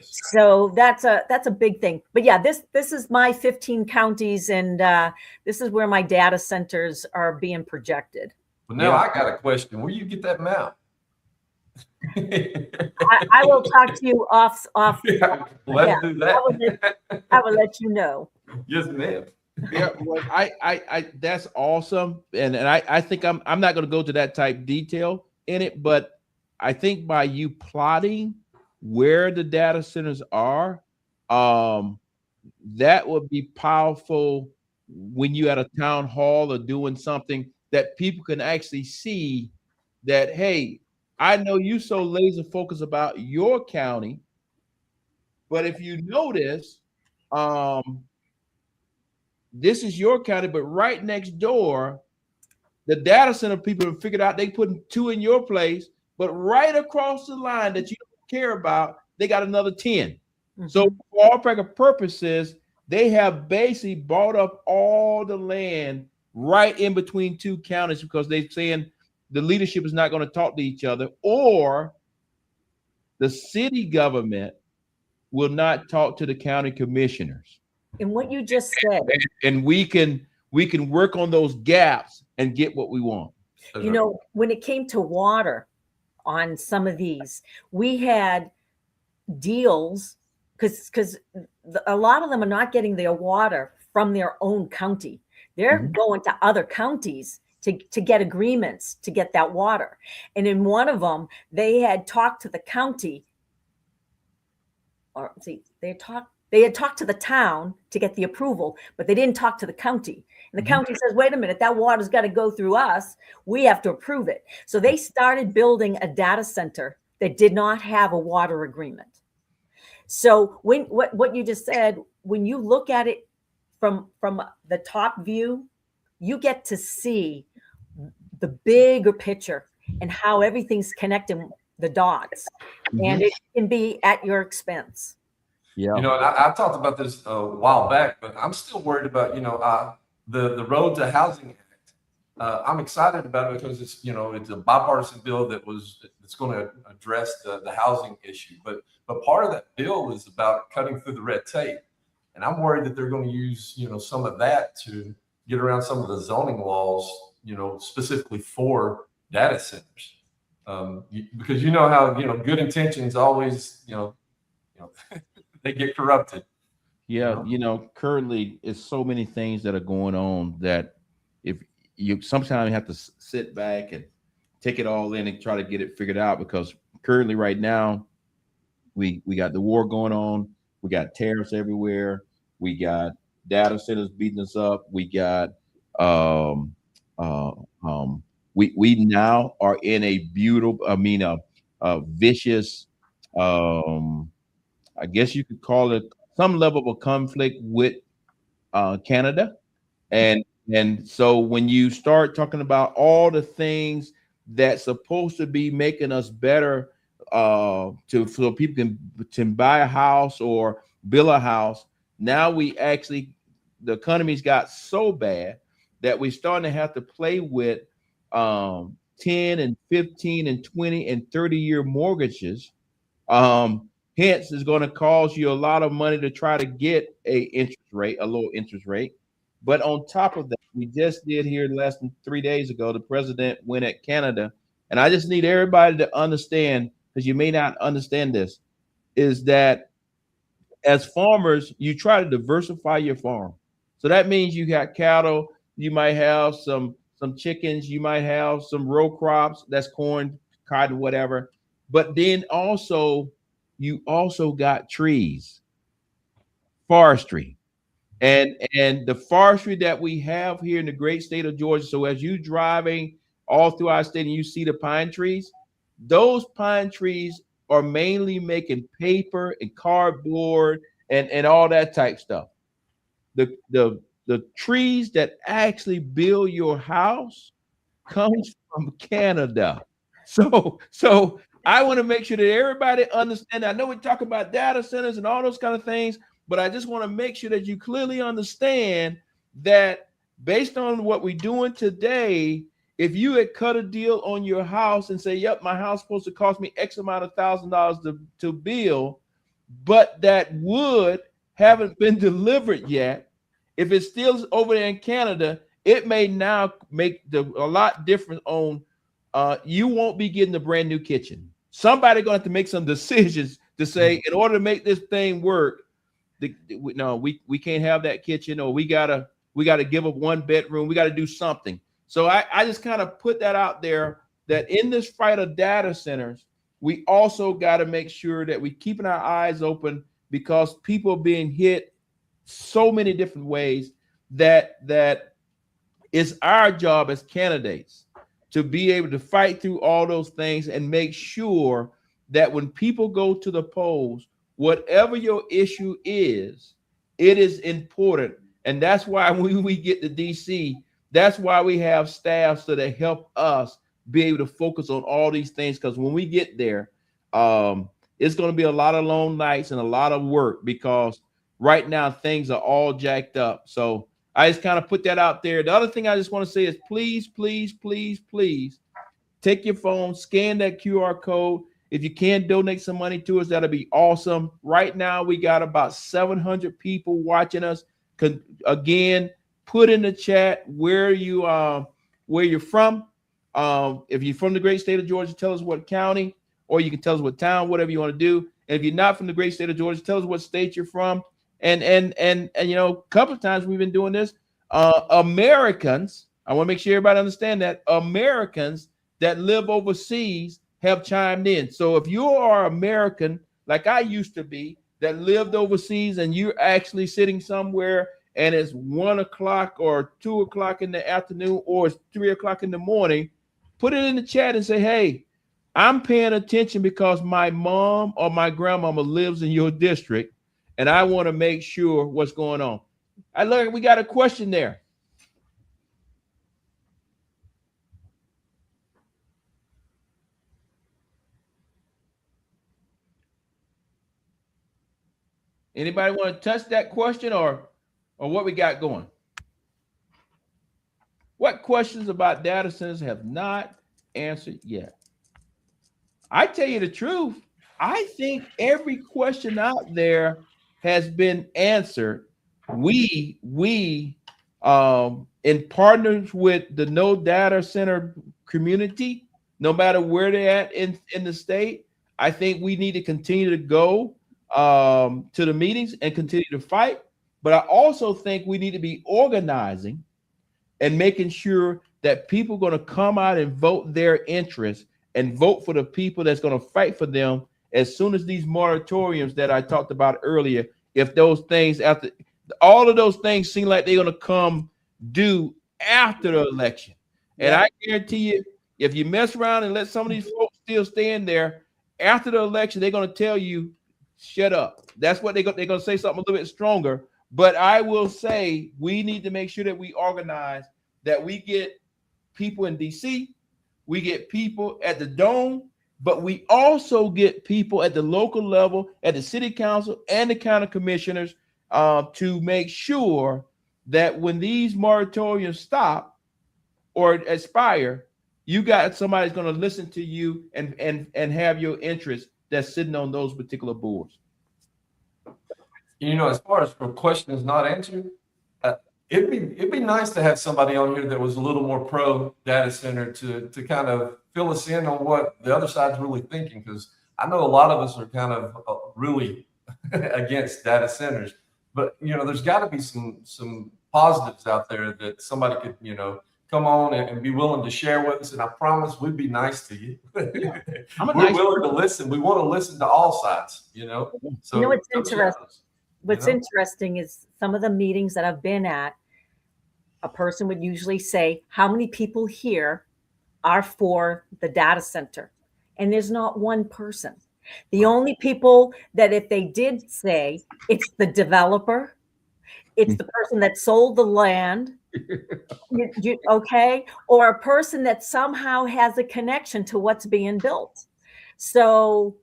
So that's a big thing. But yeah, this is my 15 counties, and this is where my data centers are being projected.
Well, now I got a question. Where do you get that map?
I will talk to you off.
Let's do that.
I will let you know.
Yes, ma'am.
Yeah, well, I that's awesome, and I think I'm not going to go to that type detail in it, but I think by you plotting where the data centers are, that would be powerful when you at a town hall or doing something that people can actually see that, hey, I know you so laser focused about your county, but if you notice, this is your county, but right next door, the data center people have figured out they putting 2 in your place, but right across the line that you don't care about, they got another 10. So for all practical purposes, they have basically bought up all the land right in between 2 counties because they're saying the leadership is not going to talk to each other, or the city government will not talk to the county commissioners.
And what you just said,
and we can work on those gaps and get what we want.
You know, when it came to water on some of these, we had deals because a lot of them are not getting their water from their own county. They're going to other counties to get agreements to get that water. And in one of them, they had talked to the county, or they had talked to the town to get the approval, but they didn't talk to the county. And the county says, wait a minute, that water's got to go through us. We have to approve it. So they started building a data center that did not have a water agreement. So what you just said, when you look at it from the top view, you get to see the bigger picture and how everything's connecting the dots. And it can be at your expense.
Yeah.
You know, and I talked about this a while back, but I'm still worried about, you know, the Road to Housing Act. I'm excited about it because it's, you know, it's a bipartisan bill that's going to address the housing issue. But part of that bill is about cutting through the red tape. And I'm worried that they're going to use, you know, some of that to get around some of the zoning laws, you know, specifically for data centers. Because you know how, you know, good intentions always, you know, they get corrupted.
Yeah, you know, currently it's so many things that are going on that if you sometimes have to sit back and take it all in and try to get it figured out, because currently right now we got the war going on, we got tariffs everywhere, we got data centers beating us up, we got we now are in a vicious I guess you could call it some level of a conflict with Canada. And so when you start talking about all the things that's supposed to be making us better so people can buy a house or build a house. Now the economy's got so bad that we're starting to have to play with 10 and 15 and 20 and 30-year mortgages. Hence is going to cause you a lot of money to try to get a low interest rate. But on top of that, we just did here less than 3 days ago, the president went at Canada. And I just need everybody to understand, because you may not understand this, is that as farmers, you try to diversify your farm. So that means you got cattle, you might have some chickens, you might have some row crops, that's corn, cotton, whatever. But then you also got trees, forestry. And the forestry that we have here in the great state of Georgia. So as you driving all through our state and you see the pine trees, those pine trees are mainly making paper and cardboard and all that type stuff. The trees that actually build your house comes from Canada. So I want to make sure that everybody understand. I know we talk about data centers and all those kind of things, but I just want to make sure that you clearly understand that based on what we're doing today, if you had cut a deal on your house and say, yep, my house is supposed to cost me X amount of $1,000 to build, but that wood haven't been delivered yet, if it's still over there in Canada, it may now make a lot different on you won't be getting a brand new kitchen. Somebody going to have to make some decisions to say, in order to make this thing work, we can't have that kitchen, or we gotta give up one bedroom. We got to do something. So I just kind of put that out there, that in this fight of data centers, we also got to make sure that we keeping our eyes open, because people are being hit so many different ways that it's our job as candidates to be able to fight through all those things and make sure that when people go to the polls, whatever your issue is, it is important. And that's why when we get to DC, that's why we have staff so they help us be able to focus on all these things. Because when we get there, it's going to be a lot of long nights and a lot of work, because right now things are all jacked up. So I just kind of put that out there. The other thing I just want to say is please, please, please, please take your phone, scan that QR code. If you can donate some money to us, that'll be awesome. Right now, we got about 700 people watching us. Again, put in the chat where you're from. If you're from the great state of Georgia, tell us what county, or you can tell us what town, whatever you want to do. And if you're not from the great state of Georgia, tell us what state you're from. And a couple of times we've been doing this. Americans, I want to make sure everybody understand that Americans that live overseas have chimed in. So if you are American, like I used to be, that lived overseas, and you're actually sitting somewhere and it's 1 o'clock or 2 o'clock in the afternoon, or it's 3 o'clock in the morning, put it in the chat and say, hey, I'm paying attention because my mom or my grandmama lives in your district, and I want to make sure what's going on. I look, we got a question there. Anybody want to touch that question, or what we got going? What questions about data centers have not answered yet? I tell you the truth, I think every question out there has been answered. We in partners with the no data center community, no matter where they're at in the state, I think we need to continue to go to the meetings and continue to fight. But I also think we need to be organizing and making sure that people are going to come out and vote their interests and vote for the people that's going to fight for them as soon as these moratoriums that I talked about earlier, if those things, after all of those things seem like they're going to come due after the election. And I guarantee you, if you mess around and let some of these folks still stay in there after the election, they're going to tell you, shut up. That's what they're going to say, something a little bit stronger. But I will say we need to make sure that we organize, that we get people in DC, we get people at the dome, but we also get people at the local level, at the city council and the county commissioners, to make sure that when these moratoriums stop or expire, you got somebody's going to listen to you and have your interest that's sitting on those particular boards.
You know, as far as for questions not answered, it'd be nice to have somebody on here that was a little more pro data center to kind of fill us in on what the other side's really thinking, because I know a lot of us are kind of really against data centers, but you know, there's got to be some positives out there that somebody could, you know, come on and be willing to share with us. And I promise we'd be nice to you.
Yeah.
We're willing to listen. We want to listen to all sides, you know. So
you know what's interesting? What's interesting is some of the meetings that I've been at, a person would usually say, how many people here are for the data center? And there's not one person. The only people that if they did say, it's the developer, it's the person that sold the land, okay, or a person that somehow has a connection to what's being built. So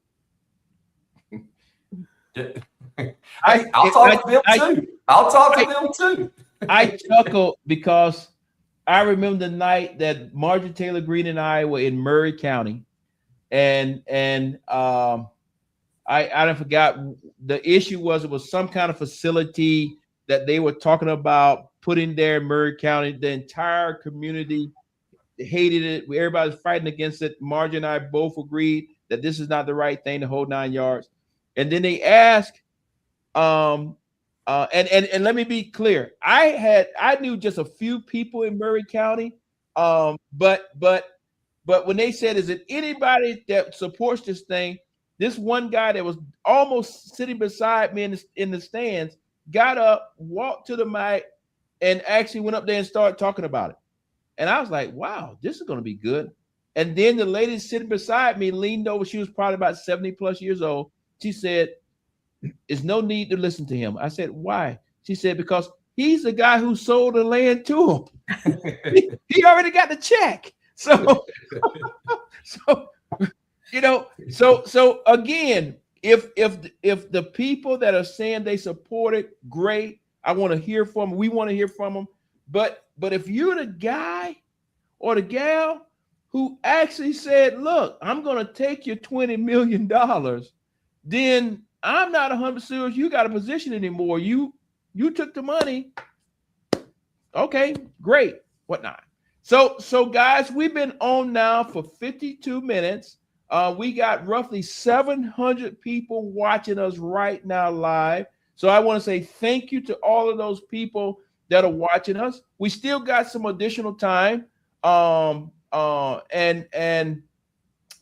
I'll talk to them too. I'll talk to them too.
I chuckle because I remember the night that Marjorie Taylor Greene and I were in Murray County, and I forgot the issue was. It was some kind of facility that they were talking about putting there in Murray County. The entire community hated it. Everybody's fighting against it. Marjorie and I both agreed that this is not the right thing, the whole 9 yards. And then they asked, and let me be clear, I knew just a few people in Murray County, but when they said, is it anybody that supports this thing? This one guy that was almost sitting beside me in the stands got up, walked to the mic, and actually went up there and started talking about it. And I was like, wow, this is going to be good. And then the lady sitting beside me leaned over. She was probably about 70 plus years old. She said, there's no need to listen to him. I said, why? She said, because he's the guy who sold the land to him. he already got the check. So, you know, so again, if the people that are saying they support it, great. I want to hear from them. We want to hear from them. But if you're the guy or the gal who actually said, look, I'm going to take your $20 million, then I'm not 100% sure you got a position anymore. You took the money. Okay, great. Whatnot. So guys, we've been on now for 52 minutes. We got roughly 700 people watching us right now live. So I want to say thank you to all of those people that are watching us. We still got some additional time. And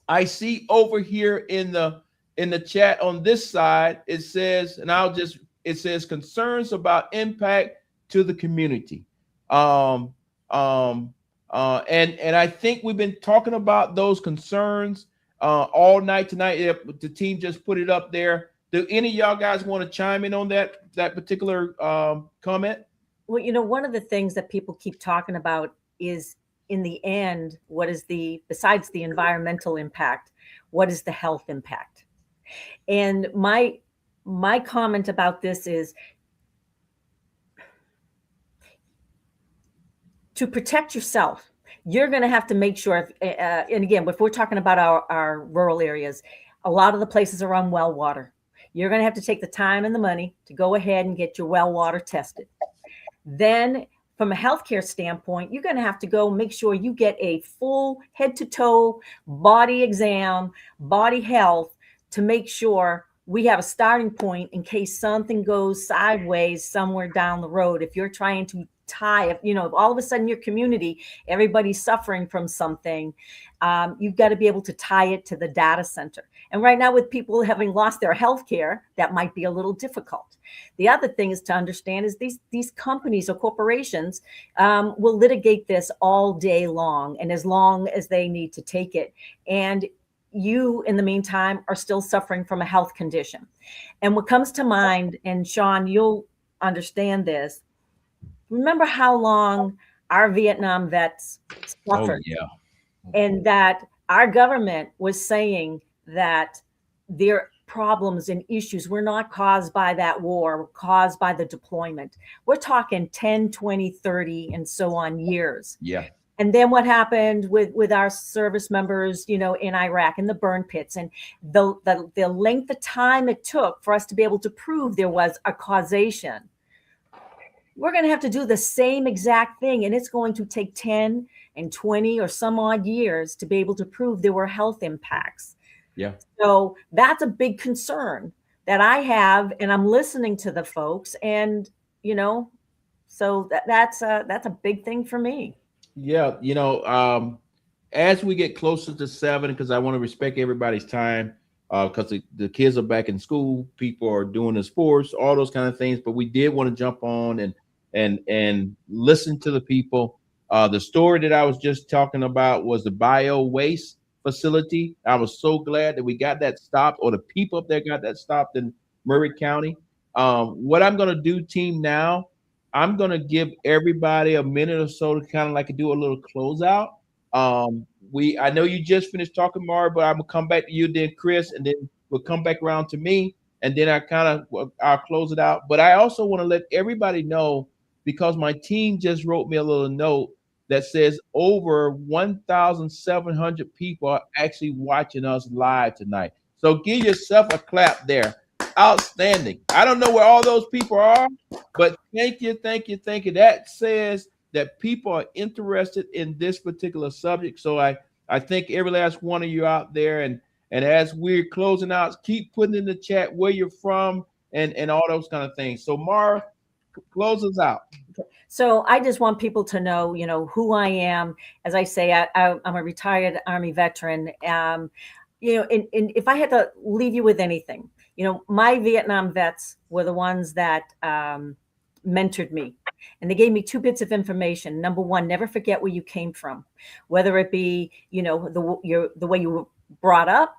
I see over here in the chat on this side, it says, it says concerns about impact to the community. And I think we've been talking about those concerns all night tonight. The team just put it up there. Do any of y'all guys want to chime in on that particular comment?
Well, you know, one of the things that people keep talking about is, in the end, what is besides the environmental impact, what is the health impact? And my comment about this is to protect yourself. You're going to have to make sure, and again, if we're talking about our rural areas, a lot of the places are on well water. You're going to have to take the time and the money to go ahead and get your well water tested. Then from a healthcare standpoint, you're going to have to go make sure you get a full head to toe body exam, body health, to make sure we have a starting point in case something goes sideways somewhere down the road. If you're trying to tie, you know, all of a sudden your community, everybody's suffering from something, you've got to be able to tie it to the data center. And right now, with people having lost their health care, that might be a little difficult. The other thing is to understand is these companies or corporations will litigate this all day long, and as long as they need to take it. And you, in the meantime, are still suffering from a health condition. And what comes to mind, and Sean, you'll understand this, remember how long our Vietnam vets suffered.
Oh, yeah.
and that our government was saying that their problems and issues were not caused by that war, were caused by the deployment. We're talking 10, 20, 30, and so on years.
Yeah.
And then what happened with our service members, you know, in Iraq and the burn pits, and the length of time it took for us to be able to prove there was a causation. We're going to have to do the same exact thing, and it's going to take 10 and 20 or some odd years to be able to prove there were health impacts.
Yeah.
So that's a big concern that I have, and I'm listening to the folks, and you know, so that's a big thing for me.
Yeah, you know, as we get closer to 7, because I want to respect everybody's time, because the kids are back in school, people are doing the sports, all those kind of things. But we did want to jump on and listen to the people. The story that I was just talking about was the bio waste facility. I was so glad that we got that stopped, or the people up there got that stopped in Murray County. What I'm going to do, team, now, I'm going to give everybody a minute or so to kind of like do a little closeout. I know you just finished talking, Mara, but I'm gonna come back to you, then Chris, and then we'll come back around to me, and then I'll close it out. But I also want to let everybody know, because my team just wrote me a little note that says over 1,700 people are actually watching us live tonight. So give yourself a clap there. Outstanding. I don't know where all those people are, but thank you. That says that people are interested in this particular subject. So I thank every last one of you out there. And as we're closing out, keep putting in the chat where you're from and all those kind of things. So Mara, close us out.
So I just want people to know, you know, who I am. As I say, I'm a retired Army veteran. You know, and if I had to leave you with anything, you know, my Vietnam vets were the ones that mentored me. And they gave me 2 bits of information. Number one, never forget where you came from, whether it be, you know, the way you were brought up,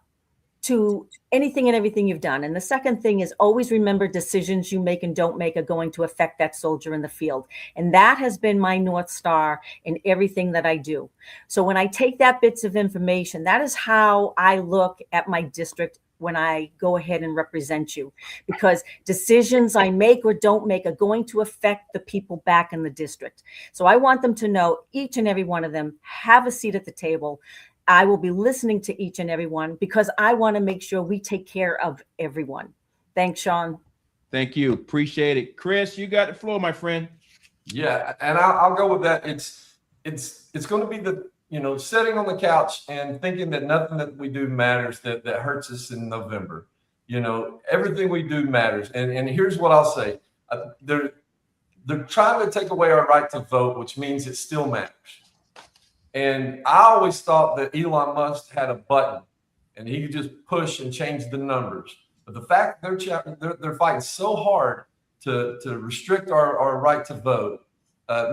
to anything and everything you've done. And the second thing is always remember decisions you make and don't make are going to affect that soldier in the field. And that has been my North Star in everything that I do. So when I take that bits of information, that is how I look at my district when I go ahead and represent you, because decisions I make or don't make are going to affect the people back in the district. So I want them to know each and every one of them have a seat at the table. I will be listening to each and every one, because I want to make sure we take care of everyone. Thanks, Sean.
Thank you. Appreciate it. Chris, you got the floor, my friend.
Yeah, and I'll go with that. It's going to be the, you know, sitting on the couch and thinking that nothing that we do matters, that hurts us in November. You know, everything we do matters. And here's what I'll say. They're trying to take away our right to vote, which means it still matters. And I always thought that Elon Musk had a button and he could just push and change the numbers. But the fact they're fighting so hard to restrict our right to vote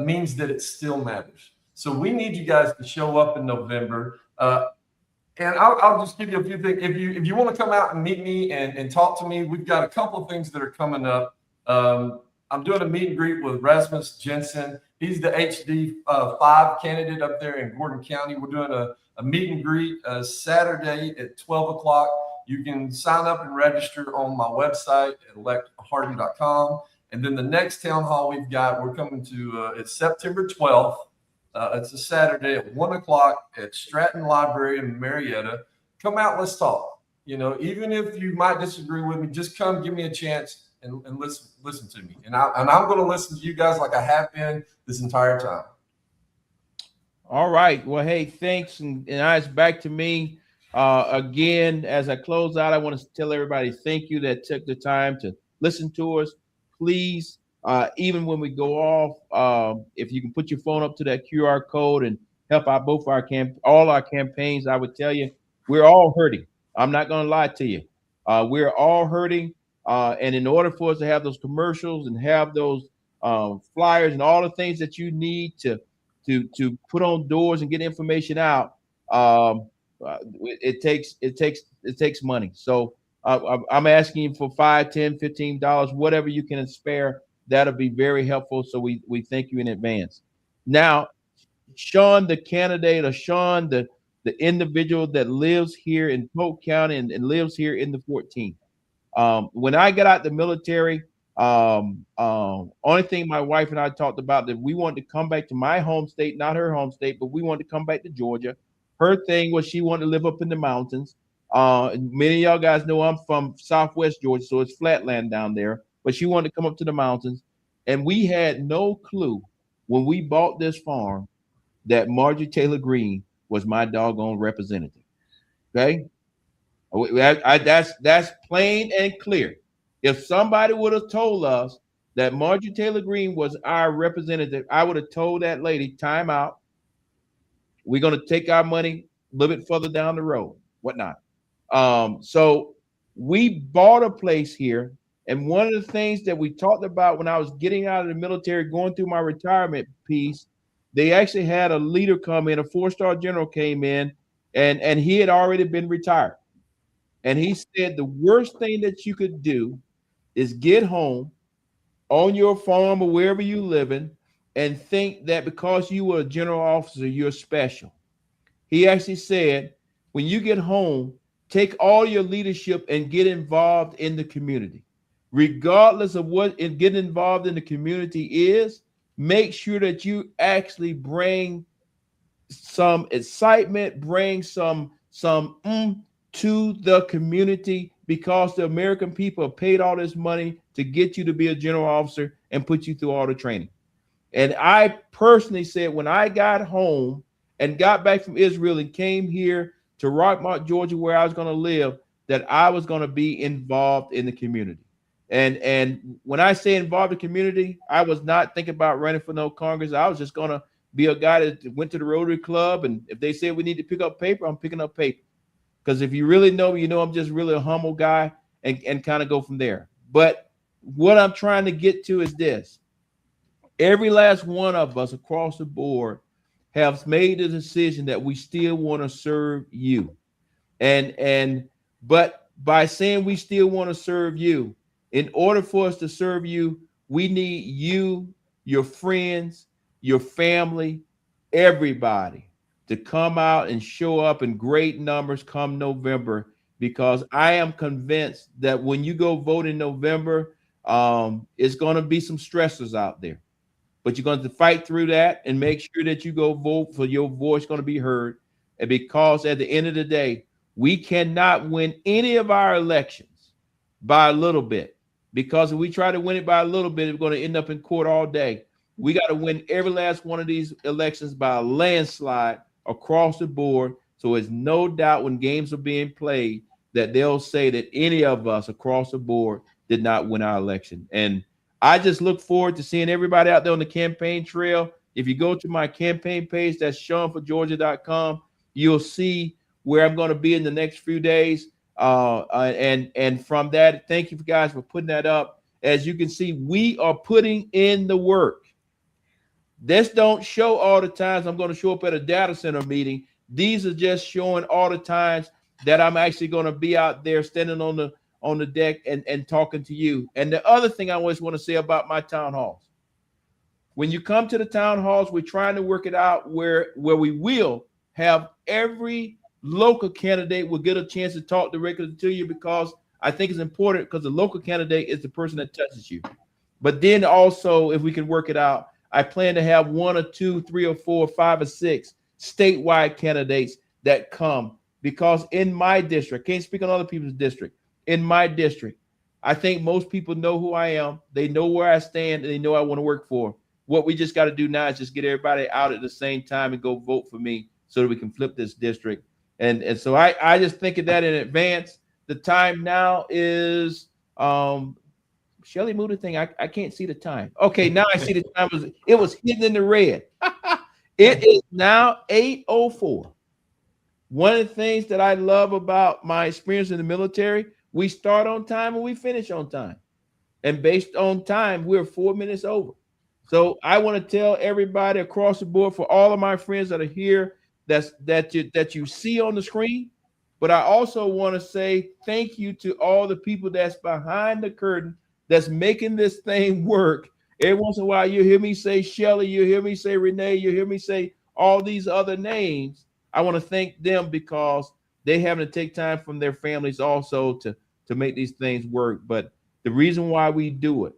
means that it still matters. So we need you guys to show up in November. And I'll just give you a few things. If you want to come out and meet me and talk to me, we've got a couple of things that are coming up. I'm doing a meet and greet with Rasmus Jensen. He's the HD5 candidate up there in Gordon County. We're doing a meet and greet Saturday at 12 o'clock. You can sign up and register on my website at electharden.com. And then the next town hall we're coming to, it's September 12th. It's a Saturday at 1 o'clock at Stratton Library in Marietta. Come out, let's talk. You know, even if you might disagree with me, just come give me a chance and listen to me. And I'm going to listen to you guys like I have been this entire time.
All right. Well, hey, thanks. And now it's back to me. Again, as I close out, I want to tell everybody thank you that took the time to listen to us. Please, even when we go off, if you can put your phone up to that QR code and help out both all our campaigns, I would tell you, we're all hurting. I'm not going to lie to you. We're all hurting. And in order for us to have those commercials and have those flyers and all the things that you need to put on doors and get information out, it takes money. So I'm asking you for $5, $10, $15, whatever you can spare. That'll be very helpful. So we thank you in advance. Now, Sean, the candidate, or Sean, the individual that lives here in Polk County and lives here in the 14th. When I got out the military, only thing my wife and I talked about that we wanted to come back to my home state, not her home state, but we wanted to come back to Georgia. Her thing was she wanted to live up in the mountains. Many of y'all guys know I'm from Southwest Georgia, so it's flatland down there. But she wanted to come up to the mountains, and we had no clue when we bought this farm that Marjorie Taylor Greene was my doggone representative. Okay, that's plain and clear. If somebody would have told us that Marjorie Taylor Greene was our representative, I would have told that lady, time out. We're going to take our money a little bit further down the road, whatnot. So we bought a place here. And one of the things that we talked about when I was getting out of the military, going through my retirement piece, they actually had a leader come in, a 4-star general came in, and he had already been retired. And he said the worst thing that you could do is get home on your farm or wherever you live in and think that because you were a general officer, you're special. He actually said, when you get home, take all your leadership and get involved in the community. Regardless of what getting involved in the community is, make sure that you actually bring some excitement, bring some to the community, because the American people have paid all this money to get you to be a general officer and put you through all the training. And I personally said, when I got home and got back from Israel and came here to Rockmart, Georgia, where I was going to live, that I was going to be involved in the community. And when I say involved in the community, I was not thinking about running for no Congress. I was just going to be a guy that went to the Rotary Club. And if they said we need to pick up paper, I'm picking up paper. Because if you really know me, you know I'm just really a humble guy, and kind of go from there. But what I'm trying to get to is this. Every last one of us across the board has made the decision that we still want to serve you. But by saying we still want to serve you, in order for us to serve you, we need you, your friends, your family, everybody to come out and show up in great numbers come November, because I am convinced that when you go vote in November, it's going to be some stressors out there. But you're going to fight through that and make sure that you go vote for your voice going to be heard. And because at the end of the day, we cannot win any of our elections by a little bit. Because if we try to win it by a little bit, we're going to end up in court all day. We got to win every last one of these elections by a landslide across the board. So there's no doubt when games are being played that they'll say that any of us across the board did not win our election. And I just look forward to seeing everybody out there on the campaign trail. If you go to my campaign page, that's SeanForGeorgia.com, you'll see where I'm going to be in the next few days. And from that, thank you guys for putting that up. As you can see, we are putting in the work. This don't show all the times I'm going to show up at a data center meeting. These are just showing all the times that I'm actually going to be out there standing on the deck and talking to you. And the other thing I always want to say about my town halls, when you come to the town halls, we're trying to work it out where we will have every local candidate will get a chance to talk directly to you, because I think it's important, because the local candidate is the person that touches you. But then also, if we can work it out, I plan to have 1 or 2, 3 or 4, 5 or 6 statewide candidates that come, because in my district, can't speak on other people's district, in my district, I think most people know who I am. They know where I stand, and they know I want to work for. What we just got to do now is just get everybody out at the same time and go vote for me so that we can flip this district. And so I just think of that in advance. The time now is Shelly moved the thing. I can't see the time. Okay, now I see the time. It was hidden in the red. It is now 8:04. One of the things that I love about my experience in the military, we start on time and we finish on time. And based on time, we're 4 minutes over. So I want to tell everybody across the board, for all of my friends that are here, that you see on the screen. But I also want to say thank you to all the people that's behind the curtain that's making this thing work. Every once in a while, you hear me say Shelly, you hear me say Renee, you hear me say all these other names. I want to thank them because they having to take time from their families also to make these things work. But the reason why we do it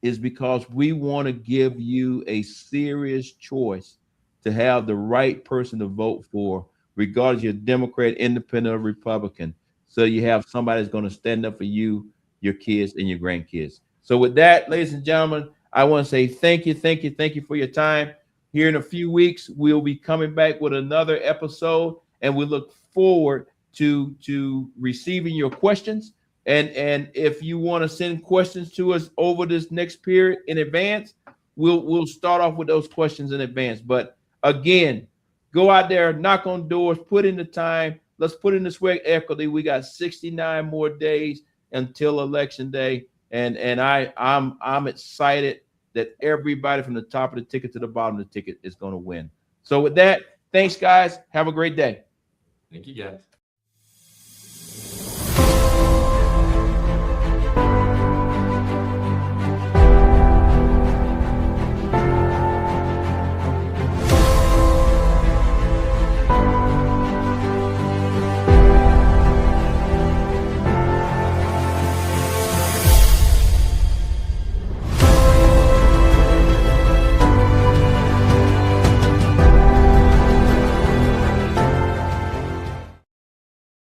is because we want to give you a serious choice to have the right person to vote for, regardless you're Democrat, Independent, or Republican. So you have somebody that's going to stand up for you, your kids, and your grandkids. So with that, ladies and gentlemen, I want to say thank you for your time. Here in a few weeks, we'll be coming back with another episode, and we look forward to receiving your questions. And if you want to send questions to us over this next period in advance, we'll start off with those questions in advance. But again, go out there, knock on doors, put in the time. Let's put in the sweat equity. We got 69 more days until election day, and I'm excited that everybody from the top of the ticket to the bottom of the ticket is going to win. So with that, thanks, guys. Have a great day.
Thank you, guys.